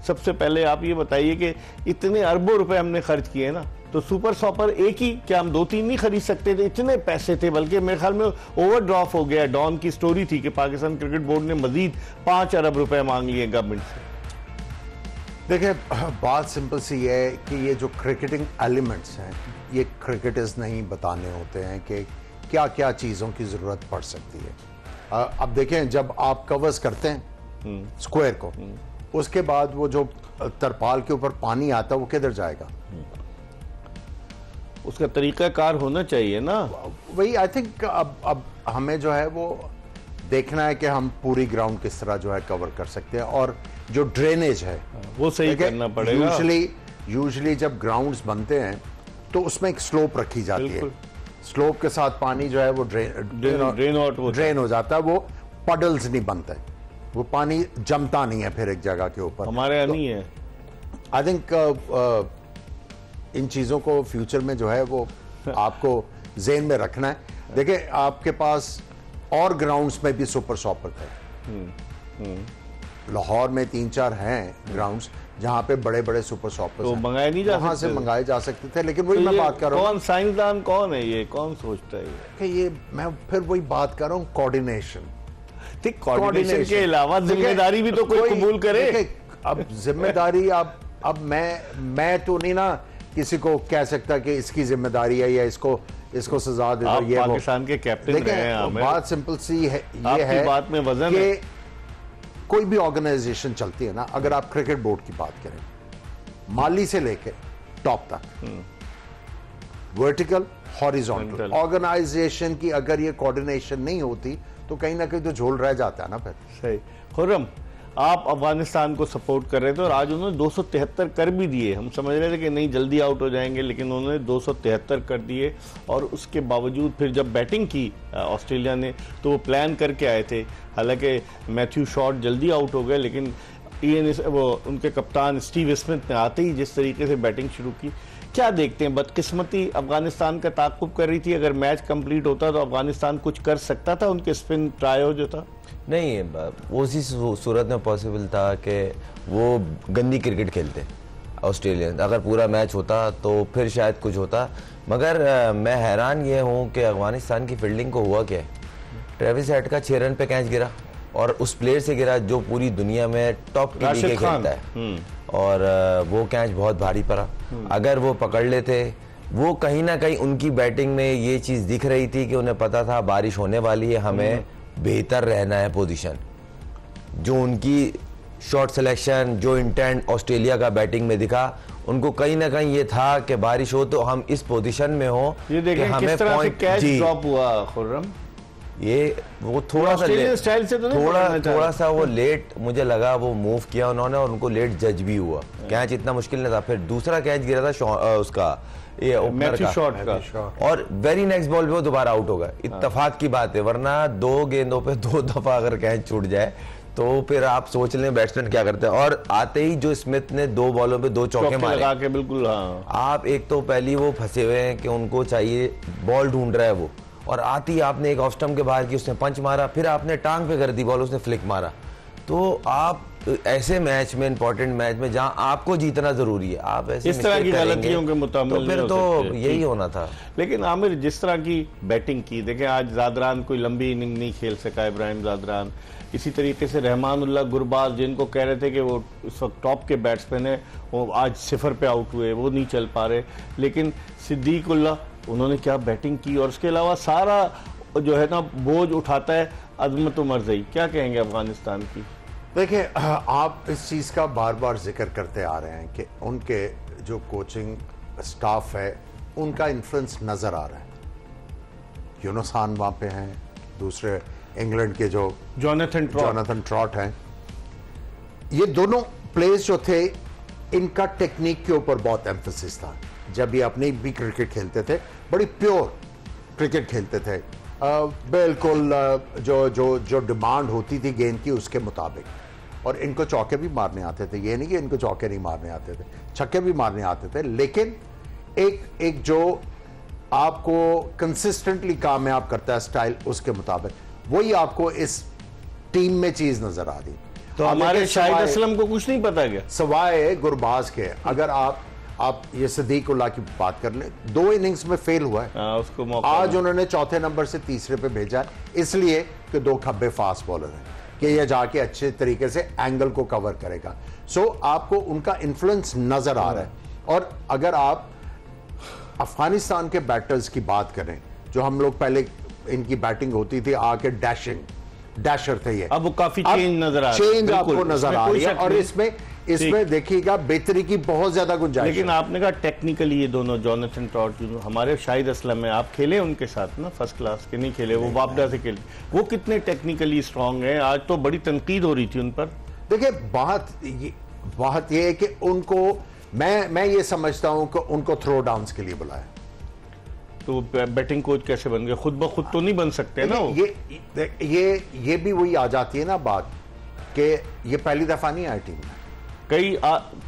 सबसे पहले आप ये बताइए कि इतने अरबों रुपए हमने खर्च किए ना, तो सुपर सॉपर एक ही, क्या हम 2-3 नहीं खरीद सकते थे? इतने पैसे थे, बल्कि मेरे ख्याल में ओवरड्राफ्ट हो गया। डॉन की स्टोरी थी कि पाकिस्तान क्रिकेट बोर्ड ने मजीद 5 अरब रुपए मांग लिए गवर्नमेंट से। देखिए, बात सिंपल सी है कि ये जो क्रिकेटिंग एलिमेंट्स हैं, ये क्रिकेटर्स नहीं बताने होते हैं कि क्या क्या चीज़ों की ज़रूरत पड़ सकती है। अब देखें, जब आप कवर्स करते हैं स्क्वायर को, उसके बाद वो जो तरपाल के ऊपर पानी आता है वो किधर जाएगा? उसका तरीकाकार होना चाहिए ना। वही आई थिंक अब हमें जो है वो देखना है कि हम पूरी ग्राउंड किस तरह जो है कवर कर सकते हैं, और जो ड्रेनेज है वो सही करना पड़ेगा। यूजुअली जब ग्राउंड्स बनते हैं तो उसमें एक स्लोप रखी जाती है, स्लोप के साथ पानी जो है वो ड्रेन हो जाता है, वो पडल्स नहीं बनते, वो पानी जमता नहीं है फिर एक जगह के ऊपर। हमारे यहाँ नहीं है। आई थिंक इन चीज़ों को फ्यूचर में जो है वो आपको ज़हन में रखना है। देखिए, आपके पास और ग्राउंड्स में भी सुपर सॉपर थे। लाहौर में 3-4 हैं ग्राउंड्स जहां पे बड़े बड़े सुपर सॉपर्स तो मंगाए नहीं जा सकते, वहां से मंगाए जा सकते थे। लेकिन वही मैं बात कर रहा हूँ, कौन साइंसदान कौन है ये, कौन सोचता है कि ये मैं फिर वही बात कर रहा हूँ, कोऑर्डिनेशन। ठीक, कोऑर्डिनेशन के अलावा जिम्मेदारी भी तो कोई कबूल करे। अब जिम्मेदारी अब मैं तो नहीं ना किसी को कह सकता कि इसकी जिम्मेदारी है या इसको सजा दे दो। ये पाकिस्तान के कैप्टन हैं। बात सिंपल सी है, ये है बात में वजन है। कोई भी ऑर्गेनाइजेशन चलती है ना, अगर आप क्रिकेट बोर्ड की बात करें, माली से लेके टॉप तक, वर्टिकल हॉरिजॉन्टल ऑर्गेनाइजेशन की अगर ये कोऑर्डिनेशन नहीं होती तो कहीं ना कहीं तो झोल रह जाता है ना फिर। सही। खुर्रम, आप अफगानिस्तान को सपोर्ट कर रहे थे और आज उन्होंने 273 कर भी दिए। हम समझ रहे थे कि नहीं जल्दी आउट हो जाएंगे, लेकिन उन्होंने 273 कर दिए। और उसके बावजूद फिर जब बैटिंग की ऑस्ट्रेलिया ने तो वो प्लान करके आए थे। हालांकि मैथ्यू शॉट जल्दी आउट हो गए, लेकिन वो उनके कप्तान स्टीव स्मिथ ने आते ही जिस तरीके से बैटिंग शुरू की, क्या देखते हैं? बदकिस्मती अफगानिस्तान का ताक़ुब कर रही थी। अगर मैच कंप्लीट होता तो अफगानिस्तान कुछ कर सकता था, उनके स्पिन ट्रायो जो था। नहीं, उसी सूरत में पॉसिबल था कि वो गंदी क्रिकेट खेलते ऑस्ट्रेलियन। अगर पूरा मैच होता तो फिर शायद कुछ होता। मगर मैं हैरान ये हूँ कि अफगानिस्तान की फील्डिंग को हुआ क्या है। ट्रेविस हेड का 6 रन पे कैच गिरा, और उस प्लेयर से गिरा जो पूरी दुनिया में टॉप की लीग खेलता है, और वो कैच बहुत भारी पड़ा। अगर वो पकड़ लेते, वो कहीं ना कहीं उनकी बैटिंग में ये चीज़ दिख रही थी कि उन्हें पता था बारिश होने वाली है, हमें बेहतर रहना है पोजीशन। जो उनकी शॉट सिलेक्शन, जो इंटेंट ऑस्ट्रेलिया का बैटिंग में दिखा, उनको कहीं ना कहीं ये था कि बारिश हो तो हम इस पोजीशन में हो ये कि हमें किस तरह से कैच ड्रॉप हुआ। खुर्रम, ये वो थोड़ा सा तो थोड़ा सा वो लेट मुझे लगा वो मूव किया उन्होंने, और उनको लेट जज भी हुआ। कैच इतना मुश्किल नहीं था। फिर दूसरा कैच गिरा था उसका, ये ओपनर का, और वेरी नेक्स्ट बॉल पे वो दोबारा आउट होगा। इत्तेफाक की बात है, वरना 2 गेंदों पे 2 दफा अगर कैच छूट जाए तो फिर आप सोच लें बैट्समैन क्या करते हैं। और आते ही जो स्मिथ ने 2 बॉलों पे 2 चौके मारे लगा के, बिल्कुल। हाँ, आप एक तो पहली वो फंसे हुए हैं कि उनको चाहिए बॉल ढूंढ रहा है वो, और आती आपने एक ऑफ स्टंप के बाहर की, उसने पंच मारा, फिर आपने टांग पे कर दी बॉल, उसने फ्लिक मारा। तो आप ऐसे मैच में, इंपॉर्टेंट मैच में जहां आपको जीतना जरूरी है, आप ऐसे इस तरह की गलतियों के मुताबिक तो फिर तो यही होना था। लेकिन आमिर, जिस तरह की बैटिंग की, देखें आज जादरान कोई लंबी इनिंग नहीं खेल सका, इब्राहिम जादरान। इसी तरीके से रहमानुल्लाह गुरबाज, जिनको कह रहे थे कि वो इस वक्त टॉप के बैट्समैन है, वो आज 0 पे आउट हुए, वो नहीं चल पा रहे। लेकिन सिद्दीकुल्लाह, उन्होंने क्या बैटिंग की। और उसके अलावा सारा जो है ना बोझ उठाता है अजमत उमरज़ई। क्या कहेंगे अफगानिस्तान की? देखिए, आप इस चीज़ का बार बार जिक्र करते आ रहे हैं कि उनके जो कोचिंग स्टाफ है उनका इन्फ्लुएंस नज़र आ रहा है। यूनुस खान वहाँ पे हैं, दूसरे इंग्लैंड के जो जोनाथन ट्रॉट हैं। ये दोनों प्लेयर्स जो थे, इनका टेक्निक के ऊपर बहुत एम्फेसिस था। जब ये अपनी भी क्रिकेट खेलते थे, बड़ी प्योर क्रिकेट खेलते थे, बिल्कुल जो डिमांड होती थी गेंद की उसके मुताबिक। और इनको चौके भी मारने आते थे, ये नहीं कि इनको चौके नहीं मारने आते थे, छक्के भी मारने आते थे। लेकिन एक जो आपको कंसिस्टेंटली कामयाब करता है स्टाइल, उसके मुताबिक वही आपको इस टीम में चीज़ नज़र आ रही। तो हमारे शाहिद असलम को कुछ नहीं पता क्या? सवाए गुरबाज के, अगर आप ये सदीक उल्लाह की बात कर लें, 2 इनिंग्स में फेल हुआ है, उसको मौका आज उन्होंने चौथे नंबर से तीसरे पे भेजा है, इसलिए कि 2 खब्बे फास्ट बॉलर हैं कि ये जाके अच्छे तरीके से एंगल को कवर करेगा। सो आपको उनका इन्फ्लुएंस नजर आ रहा है। और अगर आप अफगानिस्तान के बैटर्स की बात करें, जो हम लोग पहले इनकी बैटिंग होती थी आके डैशर थे, ये अब वो काफी चेंज नजर आ रहा है, चेंज आपको बिल्कुल, नजर आ रही है। और इसमें देखिएगा बेहतरी की बहुत ज्यादा गुंजाइश लेकिन है। आपने कहा टेक्निकली ये दोनों जोनाथन ट्रॉट, हमारे शाहिद असलम है, आप खेले उनके साथ ना फर्स्ट क्लास के? नहीं खेले, वो वापडा से खेले। वो कितने टेक्निकली स्ट्रांग हैं? आज तो बड़ी तनकीद हो रही थी उन पर। देखिए बात ये है कि उनको मैं ये समझता हूं कि उनको थ्रो डाउन्स के लिए बुलाया। तो बैटिंग कोच कैसे बन गए? खुद ब खुद तो नहीं बन सकते ना वो। ये भी वही आ जाती है ना बात कि ये पहली दफा नहीं आया टीम में,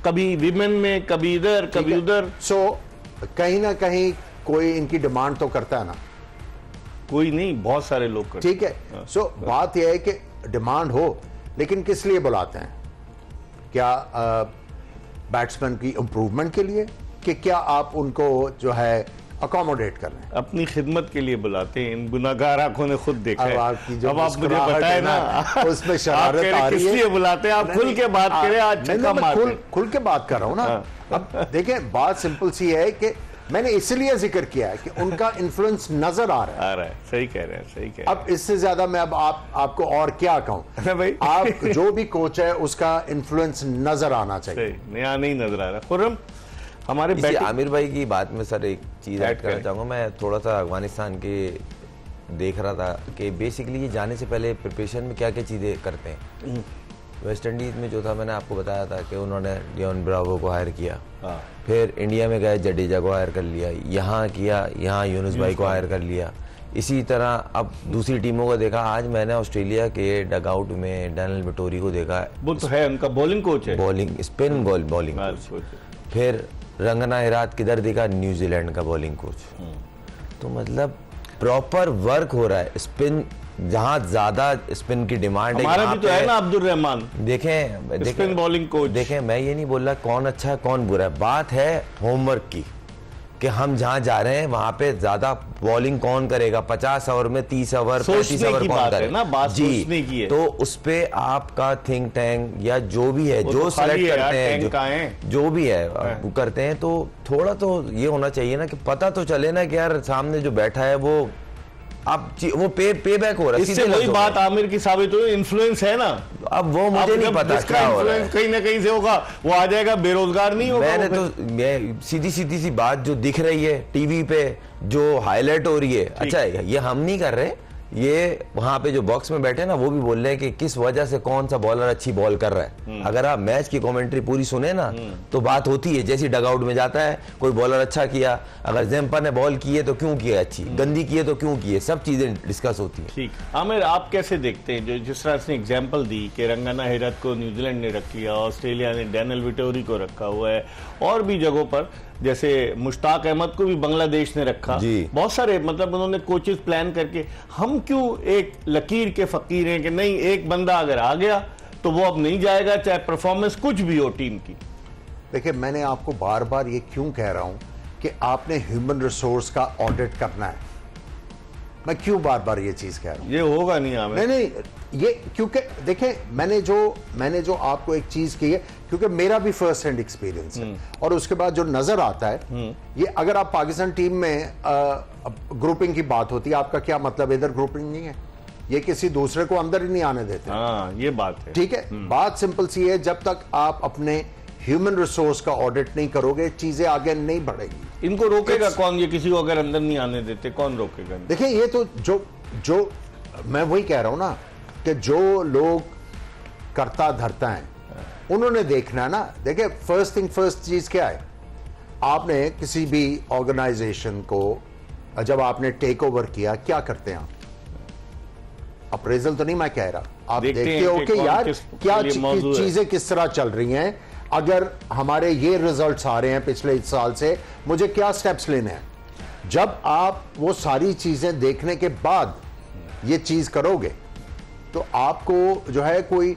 कभी विमेन में, कभी इधर कभी उधर। सो कहीं ना कहीं कोई इनकी डिमांड तो करता है ना। कोई नहीं, बहुत सारे लोग करते। ठीक है। सो बात यह है कि डिमांड हो, लेकिन किस लिए बुलाते हैं? क्या बैट्समैन की इंप्रूवमेंट के लिए, कि क्या आप उनको जो है अकोमोडेट कर रहे हैं? अपनी खिदमत के लिए बुलाते हैं। इन गुनाहगार आंखों ने खुद देखा है। अब आप मुझे बताए ना, उसमें शरारत आ रही है। किस लिए बुलाते हैं? आप खुल के बात करें। आज छक्का मारते हैं। खुल के बात कर रहा हूं ना। अब देखें, बात सिंपल सी है कि मैंने इसलिए जिक्र किया है कि उनका इन्फ्लुएंस नजर आ रहा है। सही कह रहे हैं, सही कह रहे हैं। अब इससे ज्यादा मैं अब आपको और क्या कहूं भाई? आप जो भी कोच है उसका इन्फ्लुएंस नजर आना चाहिए। नया नहीं नजर आ रहा। खुर्रम, हमारे आमिर भाई की बात में सर एक चीज ऐड करना चाहूंगा। मैं थोड़ा सा अफगानिस्तान के देख रहा था कि बेसिकली ये जाने से पहले प्रिपरेशन में क्या क्या चीजें करते हैं। वेस्ट इंडीज में जो था, मैंने आपको बताया था कि उन्होंने डियोन ब्रावो को हायर किया, फिर इंडिया में गए जडेजा को हायर कर लिया, यहाँ यूनुस भाई को हायर कर लिया। इसी तरह अब दूसरी टीमों को देखा। आज मैंने ऑस्ट्रेलिया के डगआउट में डैनियल विटोरी को देखा। वो तो है, उनका बॉलिंग कोच है, बॉलिंग स्पिन बॉलिंग कोच। फिर रंगना हिरात किधर देखा? न्यूजीलैंड का बॉलिंग कोच। तो मतलब प्रॉपर वर्क हो रहा है। स्पिन जहां ज्यादा स्पिन की डिमांड है, हमारा भी तो है ना अब्दुल रहमान, देखें स्पिन बॉलिंग कोच। देखें, मैं ये नहीं बोल रहा कौन अच्छा है कौन बुरा है। बात है होमवर्क की, कि हम जहां जा रहे हैं वहां पे ज्यादा बॉलिंग कौन करेगा, 50 ओवर में 30 ओवर 35 ओवर कौन करेगा ना। सोचने की है। तो उस पे आपका थिंक टैंक या जो भी है, जो सिलेक्ट करते हैं, जो भी है करते हैं, तो थोड़ा तो ये होना चाहिए ना कि पता तो चले ना कि यार सामने जो बैठा है वो अब वो पे बैक हो रहा है। इससे वही बात आमिर की साबित हुई, इन्फ्लुएंस है ना। अब वो मुझे नहीं पता क्या हो रहा है। कहीं ना कहीं से होगा, वो आ जाएगा, बेरोजगार नहीं होगा। मैंने तो मैं सीधी सी बात जो दिख रही है टीवी पे, जो हाईलाइट हो रही है, अच्छा ये हम नहीं कर रहे, ये वहां पे जो बॉक्स में बैठे ना वो भी बोल रहे हैं कि किस वजह से कौन सा बॉलर अच्छी बॉल कर रहा है। अगर आप मैच की कमेंट्री पूरी सुने ना तो बात होती है, जैसी डगआउट में जाता है कोई बॉलर अच्छा किया, अगर जेम्पर ने बॉल की है तो क्यों किया अच्छी, गंदी की है तो क्यों की है, सब चीजें डिस्कस होती है। ठीक, आमिर आप कैसे देखते हैं जो जिस तरह से एग्जाम्पल दी कि रंगना हिरात को न्यूजीलैंड ने रख लिया, ऑस्ट्रेलिया ने डैनियल विटोरी को रखा हुआ है, और भी जगहों पर जैसे मुश्ताक अहमद को भी बांग्लादेश ने रखा, बहुत सारे मतलब उन्होंने कोचेस प्लान करके, हम क्यों एक लकीर के फकीर हैं कि नहीं एक बंदा अगर आ गया तो वो अब नहीं जाएगा, चाहे परफॉर्मेंस कुछ भी हो टीम की। देखिए, मैंने आपको बार बार ये क्यों कह रहा हूं कि आपने ह्यूमन रिसोर्स का ऑडिट करना है। मैं क्यों बार बार ये चीज कह रहा हूं? ये होगा नहीं आमिर। नहीं, ये क्योंकि देखें, मैंने जो आपको एक चीज की है, क्योंकि मेरा भी फर्स्ट हैंड एक्सपीरियंस है, और उसके बाद जो नजर आता है, ये अगर आप पाकिस्तान टीम में ग्रुपिंग की बात होती है, आपका क्या मतलब? इधर ग्रुपिंग नहीं है, ये किसी दूसरे को अंदर ही नहीं आने देते। हाँ, ये बात है। ठीक है, बात सिंपल सी है, जब तक आप अपने ह्यूमन रिसोर्स का ऑडिट नहीं करोगे, चीजें आगे नहीं बढ़ेगी। इनको रोकेगा कौन? ये किसी को अगर अंदर नहीं आने देते, कौन रोकेगा? देखिए, ये तो जो मैं वही कह रहा हूं ना कि जो लोग करता धरता है उन्होंने देखना है ना। देखिए, फर्स्ट थिंग फर्स्ट चीज क्या है, आपने किसी भी ऑर्गेनाइजेशन को जब आपने टेक ओवर किया, क्या करते हैं आप? अप्रेजल तो नहीं मैं कह रहा, आप देखते हो कि यार क्या चीजें किस तरह चल रही हैं, अगर हमारे ये रिजल्ट्स आ रहे हैं पिछले साल से, मुझे क्या स्टेप्स लेने हैं। जब आप वो सारी चीजें देखने के बाद ये चीज करोगे तो आपको जो है कोई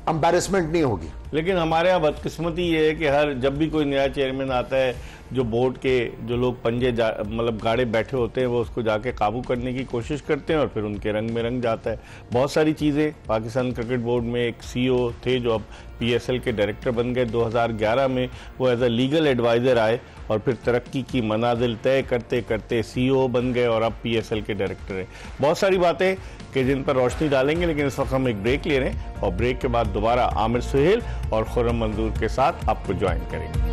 एम्बैरेसमेंट नहीं होगी। लेकिन हमारे यहाँ बदकिस्मती ये है कि हर जब भी कोई नया चेयरमैन आता है, जो बोर्ड के जो लोग पंजे मतलब गाड़े बैठे होते हैं वो उसको जाके काबू करने की कोशिश करते हैं और फिर उनके रंग में रंग जाता है। बहुत सारी चीज़ें, पाकिस्तान क्रिकेट बोर्ड में एक सीईओ थे जो अब पीएसएल के डायरेक्टर बन गए 2011 में, वो एज अ लीगल एडवाइज़र आए और फिर तरक्की की मनाजिल तय करते करते सीईओ बन गए और अब पीएसएल के डायरेक्टर हैं। बहुत सारी बातें कि जिन पर रोशनी डालेंगे, लेकिन इस वक्त हम एक ब्रेक ले रहे हैं और ब्रेक के बाद दोबारा आमिर सुहेल और खुर्रम मंजूर के साथ आपको ज्वाइन करेंगे।